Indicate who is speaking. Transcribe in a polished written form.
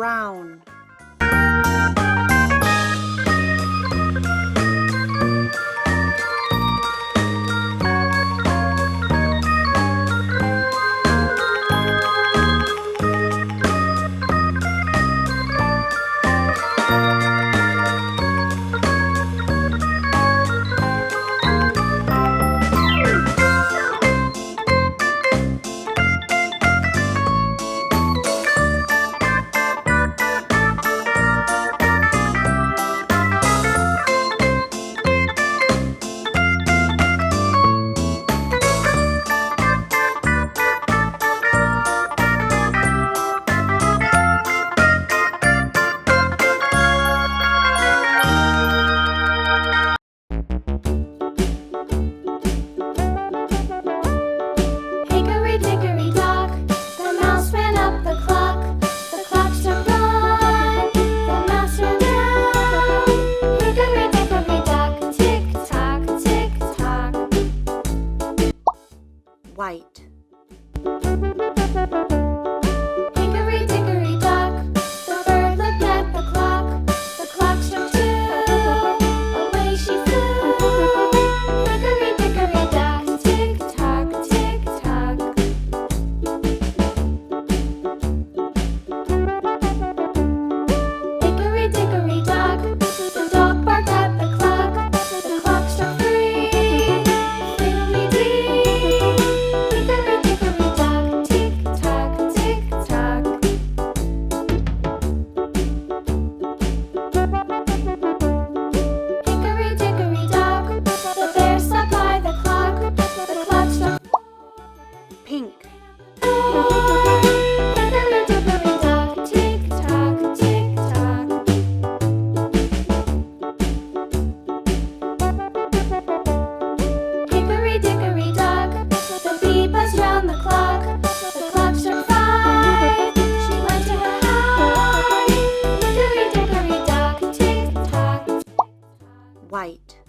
Speaker 1: brown.
Speaker 2: Hickory dickory dock, the mouse ran up the clock. The clock struck one, the mouse ran down. Hickory dickory dock, tick tock, tick tock.
Speaker 1: White.
Speaker 2: Hickory dickory dock, the bird looked at the clock. The clock struck two, away she flew. Hickory dickory dock, tick tock, tick tock. Hickory dickory dock, the dog barked at the clock. The clock struck three, fiddly-dee. Hickory dickory dock, tick tock, tick tock. Hickory dickory dock, the bear sat by the clock. The clock struck
Speaker 1: Pink.
Speaker 2: Hickory dickory dock, tick tock, tick tock. Hickory dickory dock, the bee buzzed round the clock. The clock struck five, she went to her hive. Hickory dickory dock, tick tock.
Speaker 1: White.